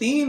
3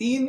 3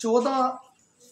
14